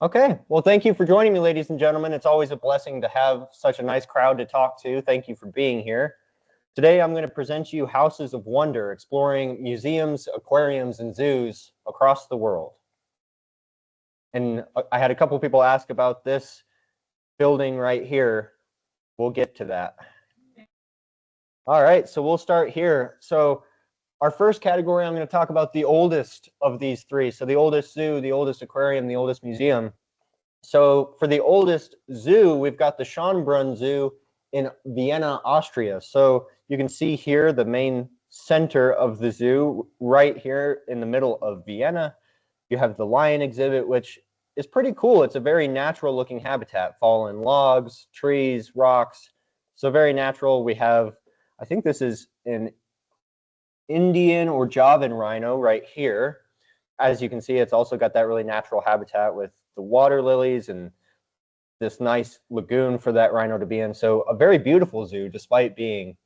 Okay, well, thank you for joining me, ladies and gentlemen. It's always a blessing to have such a nice crowd to talk to. Thank you for being here. Today, I'm going to present you Houses of Wonder, exploring museums, aquariums, and zoos across the world. And I had a couple people ask about this building right here. We'll get to that. All right, so we'll start here. So our first category, I'm going to talk about the oldest of these three. So the oldest zoo, the oldest aquarium, the oldest museum. So for the oldest zoo, we've got the Schönbrunn Zoo in Vienna, Austria. So you can see here the main center of the zoo right here in the middle of Vienna. You have the lion exhibit, which is pretty cool. It's a very natural looking habitat, fallen logs, trees, rocks. So very natural. We have, I think this is an Indian or Javan rhino right here. As you can see, it's also got that really natural habitat with the water lilies and this nice lagoon for that rhino to be in. So a very beautiful zoo, despite being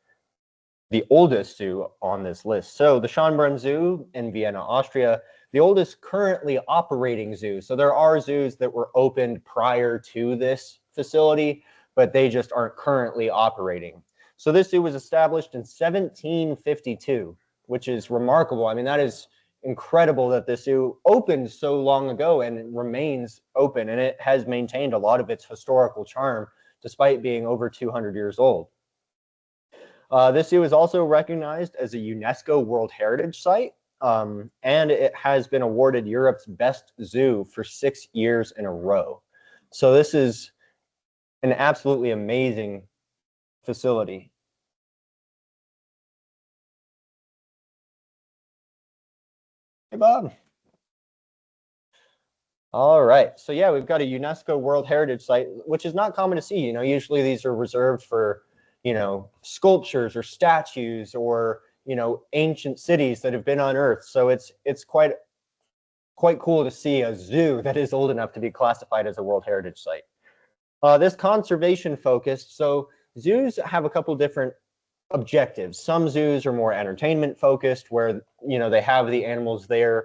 the oldest zoo on this list. So the Schönbrunn Zoo in Vienna, Austria, the oldest currently operating zoo. So there are zoos that were opened prior to this facility, but they just aren't currently operating. So this zoo was established in 1752, which is remarkable. I mean, that is incredible that this zoo opened so long ago and remains open, and it has maintained a lot of its historical charm despite being over 200 years old. This zoo is also recognized as a UNESCO World Heritage Site, and it has been awarded Europe's best zoo for 6 years in a row. So this is an absolutely amazing facility. Hey, Bob. All right. So yeah, we've got a UNESCO World Heritage Site, which is not common to see. You know, usually these are reserved for, you know, sculptures or statues or, you know, ancient cities that have been unearthed. So it's quite cool to see a zoo that is old enough to be classified as a World Heritage Site. This conservation focused, so zoos have a couple different objectives. Some zoos are more entertainment focused, where, you know, they have the animals there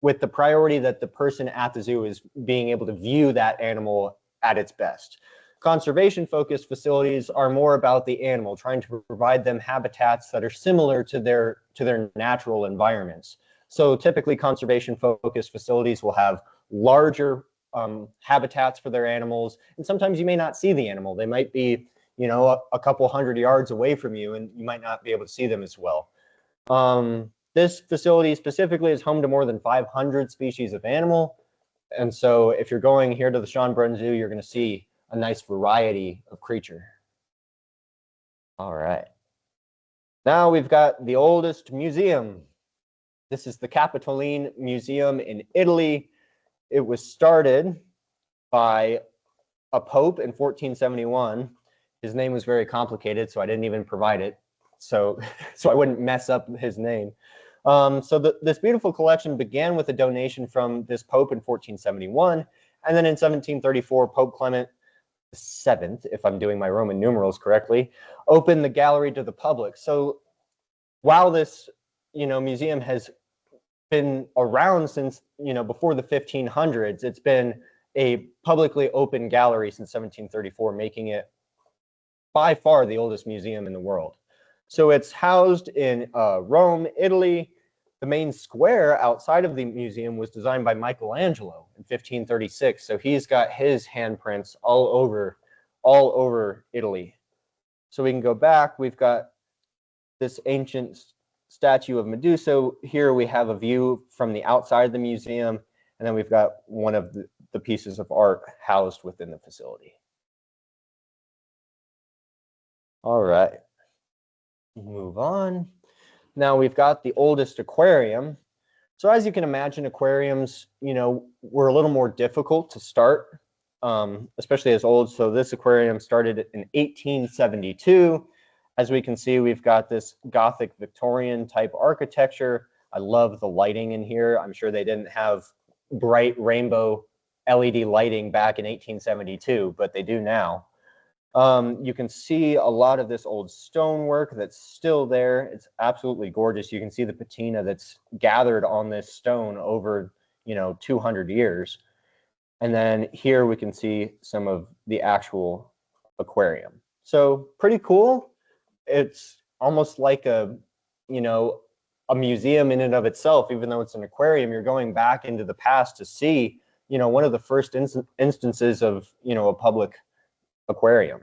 with the priority that the person at the zoo is being able to view that animal at its best. Conservation focused facilities are more about the animal, trying to provide them habitats that are similar to their natural environments. So typically conservation focused facilities will have larger habitats for their animals, and sometimes you may not see the animal. They might be, you know, a couple hundred yards away from you, and you might not be able to see them as well. This facility specifically is home to more than 500 species of animal. And so if you're going here to the Schönbrunn Zoo, you're going to see a nice variety of creature. All right. Now we've got the oldest museum. This is the Capitoline Museum in Italy. It was started by a pope in 1471. His name was very complicated, so I didn't even provide it. So I wouldn't mess up his name. This beautiful collection began with a donation from this Pope in 1471, and then in 1734, Pope Clement VII, if I'm doing my Roman numerals correctly, opened the gallery to the public. So while this, you know, museum has been around since, you know, before the 1500s, it's been a publicly open gallery since 1734, making it by far the oldest museum in the world. So it's housed in Rome, Italy. The main square outside of the museum was designed by Michelangelo in 1536. So he's got his handprints all over Italy. So we can go back. We've got this ancient statue of Medusa. Here we have a view from the outside of the museum, and then we've got one of the pieces of art housed within the facility. All right. Move on. Now we've got the oldest aquarium. So as you can imagine, aquariums, you know, were a little more difficult to start, especially as old. So this aquarium started in 1872. As we can see, we've got this Gothic Victorian type architecture. I love the lighting in here. I'm sure they didn't have bright rainbow LED lighting back in 1872, but they do now. You can see a lot of this old stonework that's still there. It's absolutely gorgeous. You can see the patina that's gathered on this stone over, you know, 200 years. And then here we can see some of the actual aquarium. So pretty cool. It's almost like a, you know, a museum in and of itself. Even though it's an aquarium, you're going back into the past to see, you know, one of the first instances of, you know, a public aquarium.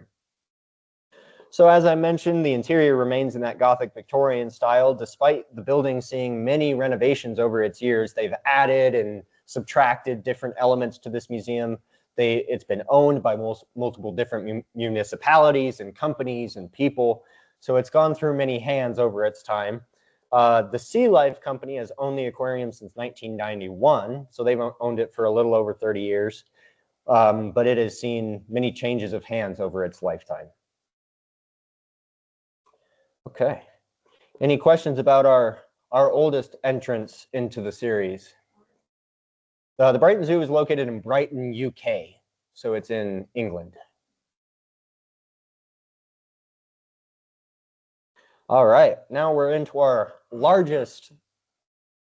So as I mentioned, the interior remains in that Gothic Victorian style. Despite the building seeing many renovations over its years, they've added and subtracted different elements to this museum. It's been owned by multiple different municipalities and companies and people. So it's gone through many hands over its time. The Sea Life Company has owned the aquarium since 1991. So they've owned it for a little over 30 years. But it has seen many changes of hands over its lifetime. Okay. Any questions about our oldest entrance into the series? The Brighton Zoo is located in Brighton, UK, so it's in England. All right, now we're into our largest.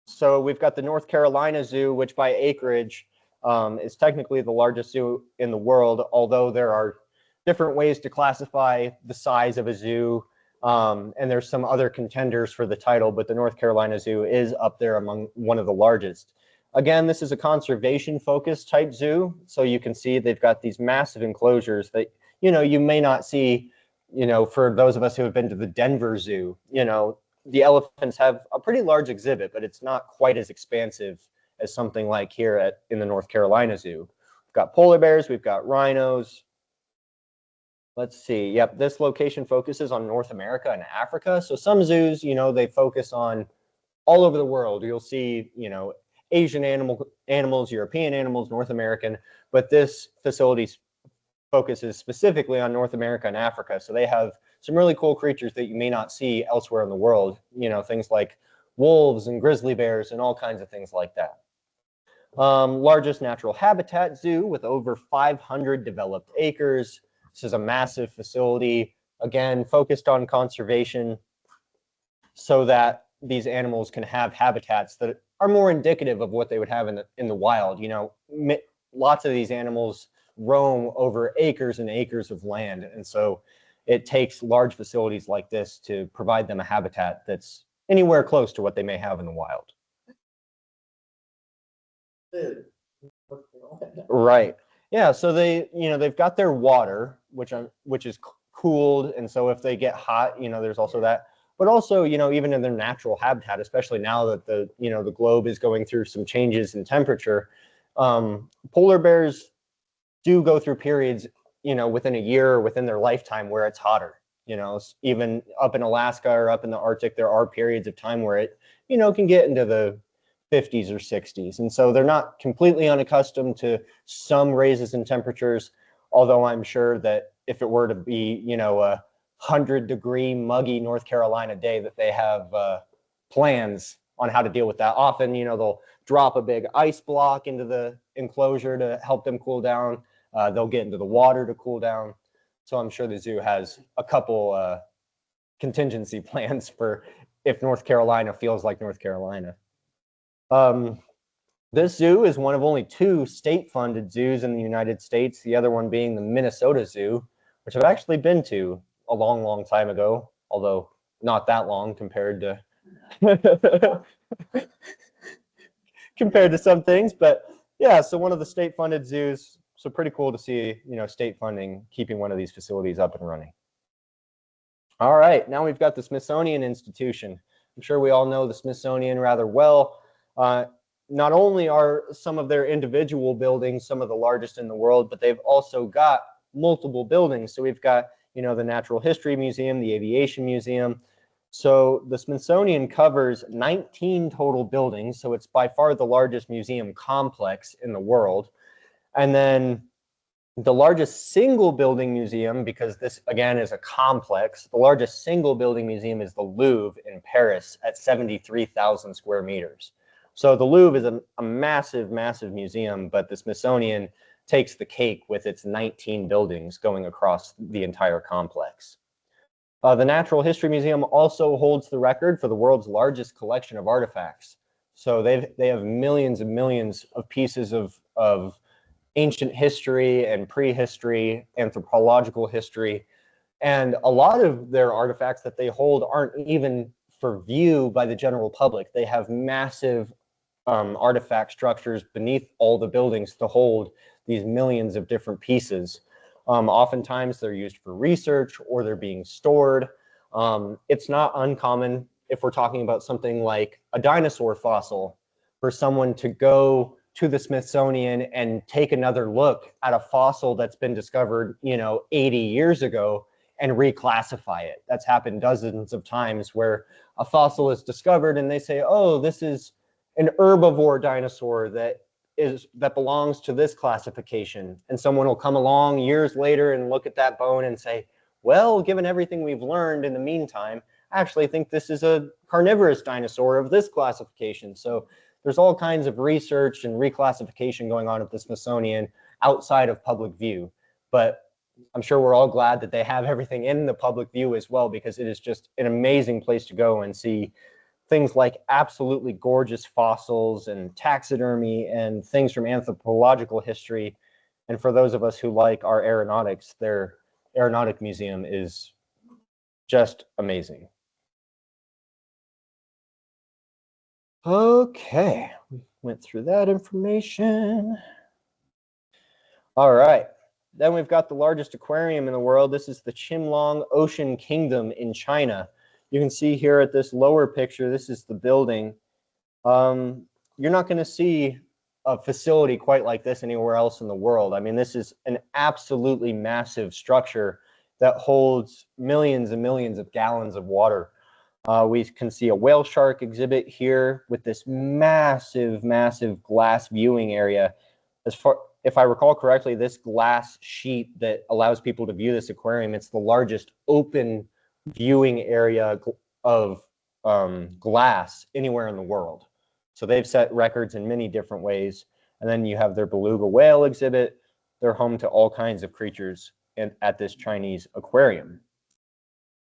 So we've got the North Carolina Zoo, which by acreage is technically the largest zoo in the world, although there are different ways to classify the size of a zoo. And there's some other contenders for the title, but the North Carolina Zoo is up there among one of the largest. Again, this is a conservation focused type zoo. So you can see they've got these massive enclosures that, you know, you may not see, you know, for those of us who have been to the Denver Zoo, you know, the elephants have a pretty large exhibit, but it's not quite as expansive as something like here in the North Carolina Zoo. We've got polar bears, we've got rhinos. Let's see. Yep, this location focuses on North America and Africa. So some zoos, you know, they focus on all over the world. You'll see, you know, Asian animals, European animals, North American, but this facility focuses specifically on North America and Africa. So they have some really cool creatures that you may not see elsewhere in the world. You know, things like wolves and grizzly bears and all kinds of things like that. Largest natural habitat zoo with over 500 developed acres. This is a massive facility, again, focused on conservation so that these animals can have habitats that are more indicative of what they would have in the wild. You know, lots of these animals roam over acres and acres of land. And so it takes large facilities like this to provide them a habitat that's anywhere close to what they may have in the wild. Right. Yeah, so they, you know, they've got their water, which is cooled, and so if they get hot, you know, there's also that. But also, you know, even in their natural habitat, especially now that the, you know, the globe is going through some changes in temperature, polar bears do go through periods, you know, within a year or within their lifetime where it's hotter. You know, even up in Alaska or up in the Arctic, there are periods of time where it, you know, can get into the 50s or 60s. And so they're not completely unaccustomed to some raises in temperatures, although I'm sure that if it were to be, you know, a 100-degree muggy North Carolina day, that they have plans on how to deal with that. Often, you know, they'll drop a big ice block into the enclosure to help them cool down. They'll get into the water to cool down. So I'm sure the zoo has a couple contingency plans for if North Carolina feels like North Carolina. This zoo is one of only 2 state-funded zoos in the United States, the other one being the Minnesota Zoo, which I've actually been to a long, long time ago, although not that long compared to compared to some things. But yeah, so one of the state-funded zoos, so pretty cool to see, you know, state funding keeping one of these facilities up and running. All right, now we've got the Smithsonian Institution. I'm sure we all know the Smithsonian rather well. Not only are some of their individual buildings some of the largest in the world, but they've also got multiple buildings. So we've got, you know, the Natural History Museum, the Aviation Museum. So the Smithsonian covers 19 total buildings. So it's by far the largest museum complex in the world. And then the largest single building museum, because this again is a complex, the largest single building museum is the Louvre in Paris at 73,000 square meters. So the Louvre is a massive, massive museum, but the Smithsonian takes the cake with its 19 buildings going across the entire complex. The Natural History Museum also holds the record for the world's largest collection of artifacts. So they have millions and millions of pieces of ancient history and prehistory, anthropological history. And a lot of their artifacts that they hold aren't even for view by the general public. They have massive artifact structures beneath all the buildings to hold these millions of different pieces. Oftentimes they're used for research or they're being stored. It's not uncommon if we're talking about something like a dinosaur fossil for someone to go to the Smithsonian and take another look at a fossil that's been discovered, 80 years ago and reclassify it. That's happened dozens of times where a fossil is discovered and they say, oh, this is an herbivore dinosaur that belongs to this classification. And someone will come along years later and look at that bone and say, well, given everything we've learned in the meantime, I actually think this is a carnivorous dinosaur of this classification. So there's all kinds of research and reclassification going on at the Smithsonian outside of public view. But I'm sure we're all glad that they have everything in the public view as well, because it is just an amazing place to go and see things like absolutely gorgeous fossils and taxidermy and things from anthropological history. And for those of us who like our aeronautics, their aeronautic museum is just amazing. Okay, we went through that information. All right, then we've got the largest aquarium in the world. This is the Qinlong Ocean Kingdom in China. You can see here at this lower picture, this is the building. You're not going to see a facility quite like this anywhere else in the world. I mean, this is an absolutely massive structure that holds millions and millions of gallons of water. We can see a whale shark exhibit here with this massive, massive glass viewing area. If I recall correctly, this glass sheet that allows people to view this aquarium, it's the largest open viewing area of glass anywhere in the world. So they've set records in many different ways. And then you have their beluga whale exhibit. They're home to all kinds of creatures at this Chinese aquarium.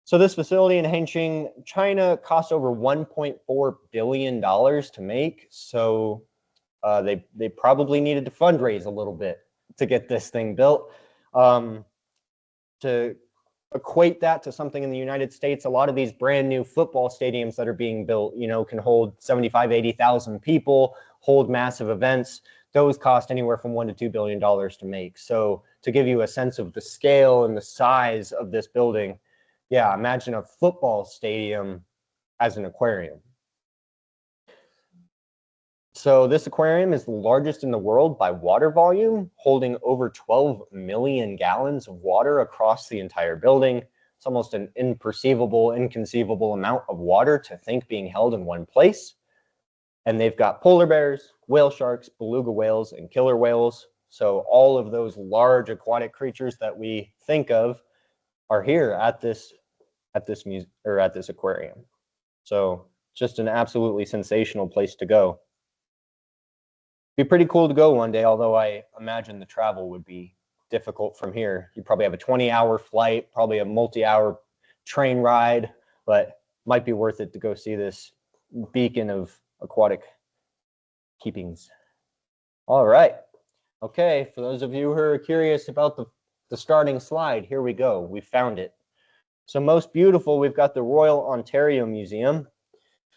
So this facility in Hengqin, China, cost over $1.4 billion to make. So they probably needed to fundraise a little bit to get this thing built. To equate that to something in the United States, a lot of these brand new football stadiums that are being built, can hold 75, 80,000 people, hold massive events. Those cost anywhere from $1 to $2 billion to make. So to give you a sense of the scale and the size of this building, yeah, imagine a football stadium as an aquarium. So this aquarium is the largest in the world by water volume, holding over 12 million gallons of water across the entire building. It's almost an inconceivable amount of water to think being held in one place. And they've got polar bears, whale sharks, beluga whales, and killer whales. So all of those large aquatic creatures that we think of are here at this aquarium. So just an absolutely sensational place to go. Be pretty cool to go one day, although I imagine the travel would be difficult from here. You probably have a 20-hour flight, probably a multi-hour train ride, but might be worth it to go see this beacon of aquatic keepings. All right. Okay, for those of you who are curious about the starting slide, here we go. We found it. So most beautiful, we've got the Royal Ontario Museum.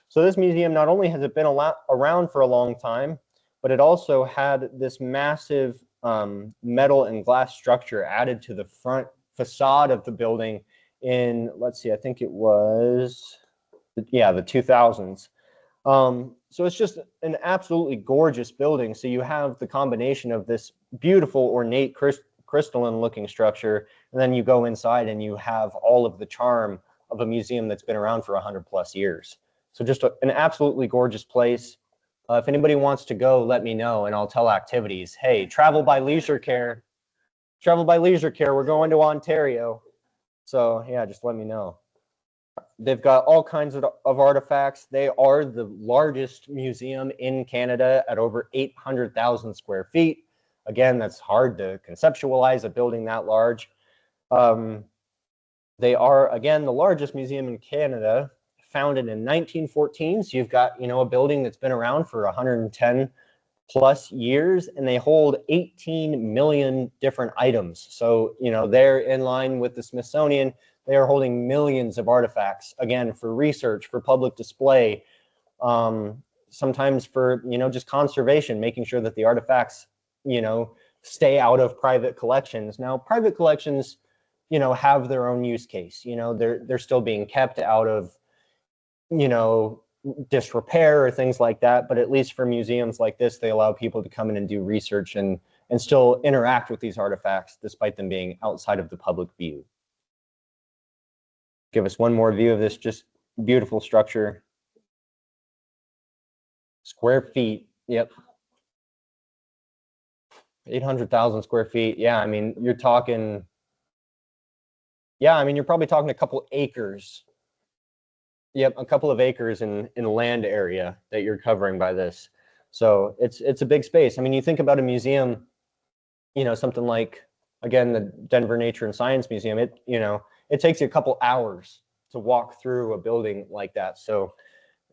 So this museum, not only has it been around for a long time, but it also had this massive metal and glass structure added to the front facade of the building in, let's see, I think it was, the 2000s. So it's just an absolutely gorgeous building. So you have the combination of this beautiful, ornate, crystalline looking structure, and then you go inside and you have all of the charm of a museum that's been around for 100+ years. So just an absolutely gorgeous place. If anybody wants to go, let me know and I'll tell activities. Hey, travel by leisure care. Travel by leisure care. We're going to Ontario. So yeah, just let me know. They've got all kinds of artifacts. They are the largest museum in Canada at over 800,000 square feet. Again, that's hard to conceptualize a building that large. They are, again, the largest museum in Canada, founded in 1914. So you've got, a building that's been around for 110 plus years, and they hold 18 million different items. So, you know, they're in line with the Smithsonian. They are holding millions of artifacts, again, for research, for public display, sometimes for, you know, just conservation, making sure that the artifacts, you know, stay out of private collections. Now, private collections, you know, have their own use case. You know, they're still being kept out of, you know, disrepair or things like that. But at least for museums like this, they allow people to come in and do research and still interact with these artifacts despite them being outside of the public view. Give us one more view of this just beautiful structure. Square feet, yep. 800,000 square feet. Yeah, I mean, you're talking, yeah, I mean, you're probably talking a couple acres. Yep, a couple of acres in land area that you're covering by this. So it's a big space. I mean, you think about a museum, you know, something like, again, the Denver Nature and Science Museum, it, you know, it takes you a couple hours to walk through a building like that. So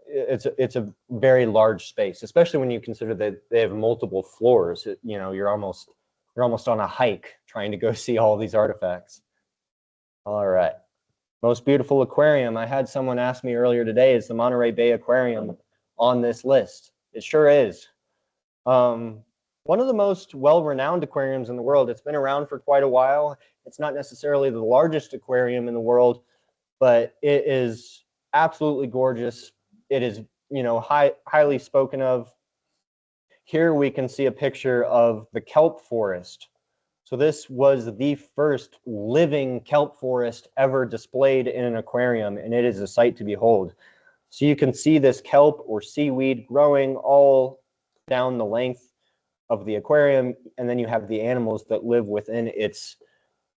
it's a very large space, especially when you consider that they have multiple floors. You know, you're almost on a hike trying to go see all these artifacts. All right. Most beautiful aquarium. I had someone ask me earlier today, is the Monterey Bay Aquarium on this list? It sure is. One of the most well-renowned aquariums in the world. It's been around for quite a while. It's not necessarily the largest aquarium in the world, but it is absolutely gorgeous. It is, you know, highly spoken of. Here we can see a picture of the kelp forest. So this was the first living kelp forest ever displayed in an aquarium, and it is a sight to behold. So you can see this kelp or seaweed growing all down the length of the aquarium, and then you have the animals that live within its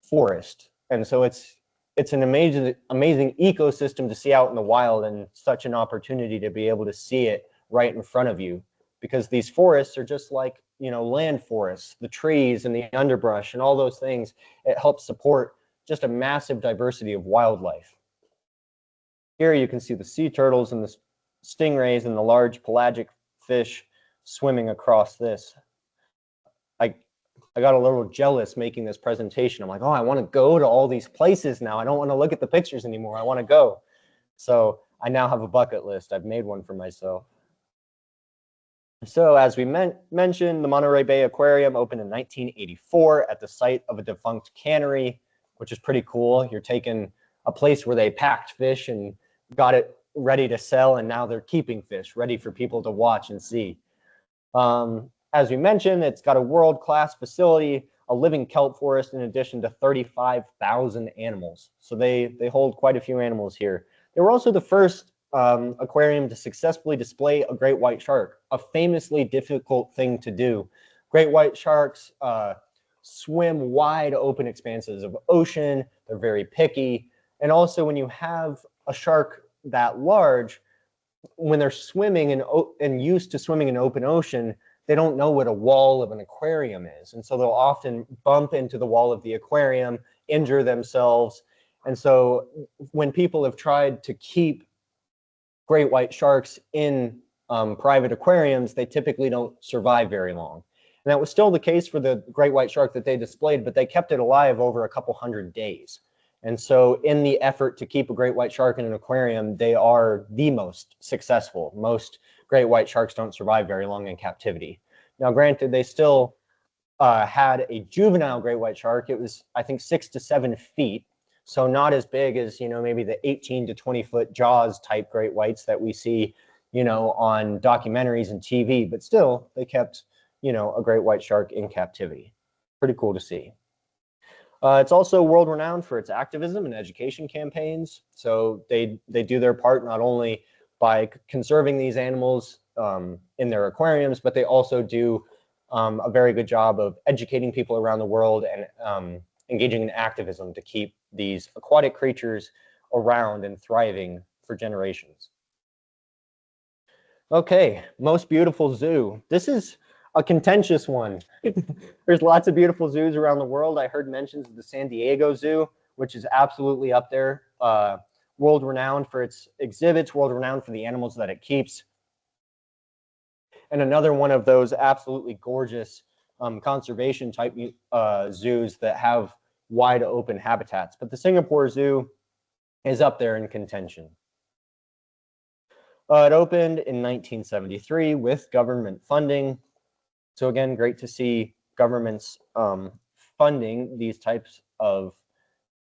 forest. And so it's an amazing ecosystem to see out in the wild, and such an opportunity to be able to see it right in front of you, because these forests are just like, you know, land forests, the trees and the underbrush and all those things. It helps support just a massive diversity of wildlife. Here you can see the sea turtles and the stingrays and the large pelagic fish swimming across this. I got a little jealous making this presentation. I'm like, oh, I want to go to all these places now. I don't want to look at the pictures anymore. I want to go. So I now have a bucket list. I've made one for myself. So as we mentioned, the Monterey Bay Aquarium opened in 1984 at the site of a defunct cannery, which is pretty cool. You're taking a place where they packed fish and got it ready to sell, and now they're keeping fish ready for people to watch and see. As we mentioned, it's got a world-class facility, a living kelp forest, in addition to 35,000 animals. So they hold quite a few animals here. They were also the first aquarium to successfully display a great white shark, a famously difficult thing to do. Great white sharks swim wide open expanses of ocean. They're very picky. And also, when you have a shark that large, when they're swimming and used to swimming in open ocean, they don't know what a wall of an aquarium is. And so they'll often bump into the wall of the aquarium, injure themselves. And so when people have tried to keep great white sharks in private aquariums, they typically don't survive very long. And that was still the case for the great white shark that they displayed, but they kept it alive over a couple hundred days. And so in the effort to keep a great white shark in an aquarium, they are the most successful. Most great white sharks don't survive very long in captivity. Now, granted, they still had a juvenile great white shark. It was, I think, 6 to 7 feet. So not as big as, you know, maybe the 18 to 20 foot Jaws type great whites that we see, you know, on documentaries and TV, but still they kept, you know, a great white shark in captivity. Pretty cool to see. It's also world renowned for its activism and education campaigns. So they do their part not only by conserving these animals in their aquariums, but they also do a very good job of educating people around the world and engaging in activism to keep these aquatic creatures around and thriving for generations. Okay, most beautiful zoo. This is a contentious one. There's lots of beautiful zoos around the world. I heard mentions of the San Diego Zoo, which is absolutely up there. World renowned for its exhibits, world renowned for the animals that it keeps. and another one of those absolutely gorgeous conservation type zoos that have wide open habitats. But the Singapore Zoo is up there in contention. It opened in 1973 with government funding. So again, great to see governments funding these types of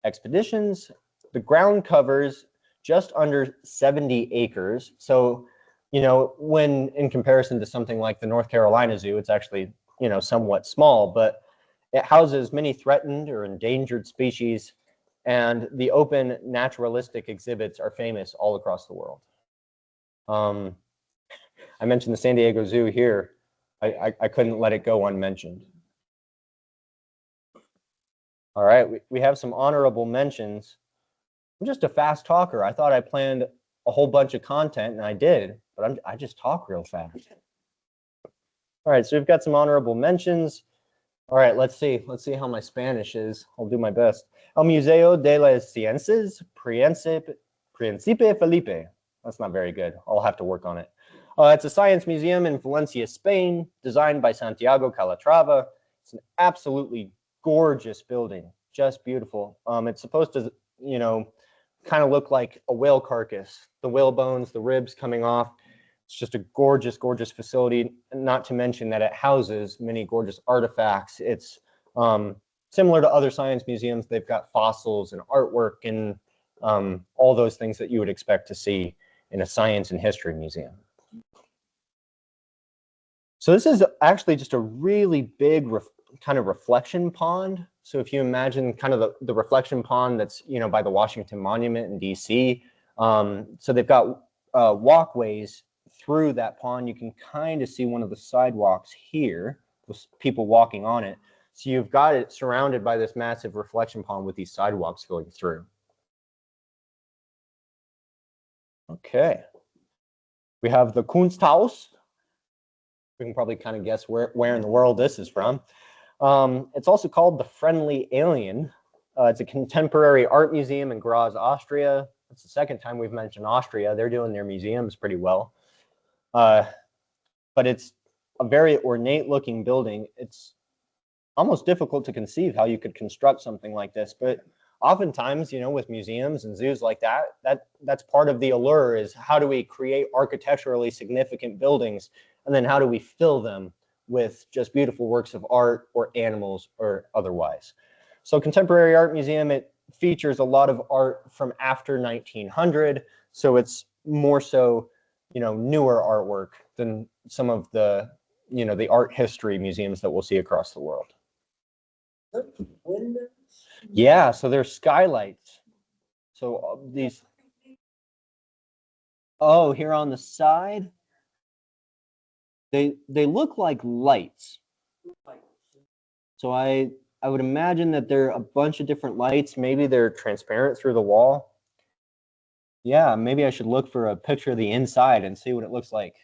expeditions. The ground covers just under 70 acres. So, you know, when in comparison to something like the North Carolina Zoo, it's actually, you know, somewhat small, but it houses many threatened or endangered species, and the open naturalistic exhibits are famous all across the world. I mentioned the San Diego Zoo here. I couldn't let it go unmentioned. All right, we have some honorable mentions. I'm just a fast talker. I thought I planned a whole bunch of content, and I did, but I just talk real fast. All right, so we've got some honorable mentions. All right, let's see how my Spanish is. I'll do my best. El Museo de las Ciencias Príncipe Felipe. That's not very good. I'll have to work on it. It's a science museum in Valencia, Spain, designed by Santiago Calatrava. It's an absolutely gorgeous building, just beautiful. It's supposed to, you know, kind of look like a whale carcass, the whale bones, the ribs coming off. It's just a gorgeous, gorgeous facility, not to mention that it houses many gorgeous artifacts. It's similar to other science museums. They've got fossils and artwork and all those things that you would expect to see in a science and history museum. So this is actually just a really big kind of reflection pond. So if you imagine kind of the reflection pond that's, you know, by the Washington Monument in DC, so they've got walkways through that pond. You can kind of see one of the sidewalks here with people walking on it. So you've got it surrounded by this massive reflection pond with these sidewalks going through. Okay. We have the Kunsthaus. We can probably kind of guess where in the world this is from. It's also called the Friendly Alien. It's a contemporary art museum in Graz, Austria. It's the second time we've mentioned Austria. They're doing their museums pretty well. But it's a very ornate looking building. It's almost difficult to conceive how you could construct something like this, but oftentimes, you know, with museums and zoos like that's part of the allure, is how do we create architecturally significant buildings, and then how do we fill them with just beautiful works of art or animals or otherwise. So Contemporary Art Museum, it features a lot of art from after 1900, so it's more so, you know, newer artwork than some of the, you know, the art history museums that we'll see across the world. Windows? Yeah, so there's skylights. So these, oh, here on the side, they look like lights. So I would imagine that there are a bunch of different lights. Maybe they're transparent through the wall. Yeah, maybe I should look for a picture of the inside and see what it looks like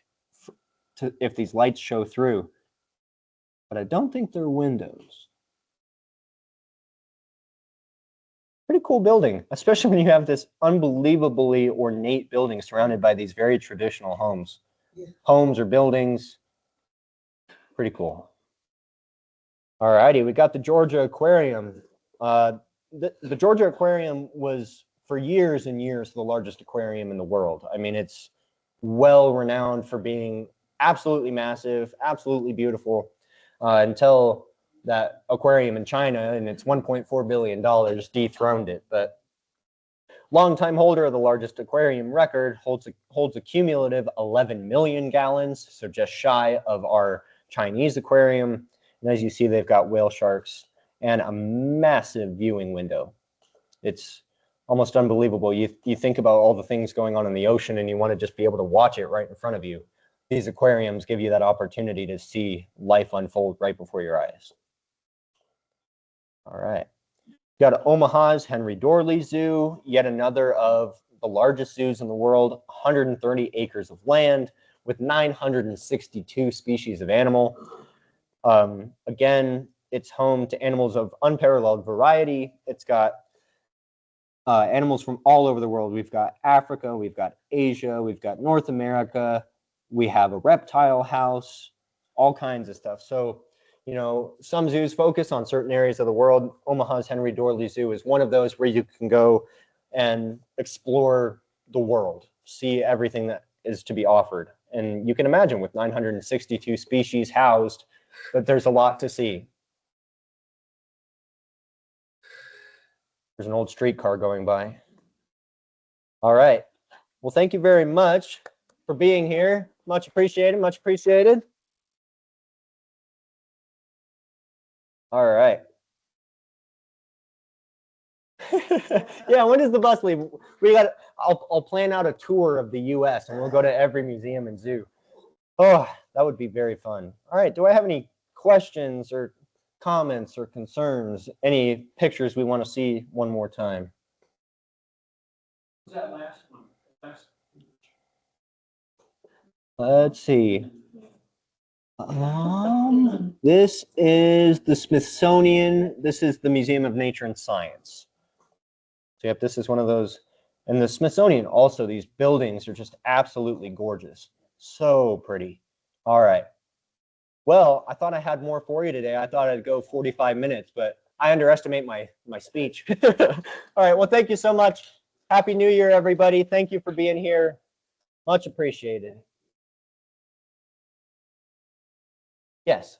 if these lights show through. But I don't think they're windows. Pretty cool building, especially when you have this unbelievably ornate building surrounded by these very traditional homes. Yeah. Homes or buildings. Pretty cool. All righty, we got the Georgia Aquarium. The Georgia Aquarium was, for years and years, the largest aquarium in the world. I mean, it's well renowned for being absolutely massive, absolutely beautiful, until that aquarium in China and its $1.4 billion dethroned it. But longtime holder of the largest aquarium record holds a cumulative 11 million gallons, so just shy of our Chinese aquarium. And as you see, they've got whale sharks and a massive viewing window. It's almost unbelievable. You think about all the things going on in the ocean and you want to just be able to watch it right in front of you. These aquariums give you that opportunity to see life unfold right before your eyes. All right. Got Omaha's Henry Dorley Zoo, yet another of the largest zoos in the world, 130 acres of land with 962 species of animal. Again, it's home to animals of unparalleled variety. It's got animals from all over the world. We've got Africa, we've got Asia, we've got North America, We have a reptile house, all kinds of stuff. So, you know, some zoos focus on certain areas of the world. Omaha's Henry Dorley Zoo is one of those where you can go and explore the world, see everything that is to be offered. And you can imagine with 962 species housed, that there's a lot to see. There's an old streetcar going by. All right. Well, thank you very much for being here. Much appreciated, much appreciated. All right. Yeah, when does the bus leave? I'll plan out a tour of the US and we'll go to every museum and zoo. Oh, that would be very fun. All right, do I have any questions or comments or concerns? Any pictures we want to see one more time? That last one. Let's see. This is the Smithsonian. This is the Museum of Nature and Science. So yep, this is one of those. And the Smithsonian also, these buildings are just absolutely gorgeous. So pretty. All right. Well, I thought I had more for you today. I thought I'd go 45 minutes, but I underestimate my speech. All right. Well, thank you so much. Happy New Year, everybody. Thank you for being here. Much appreciated. Yes.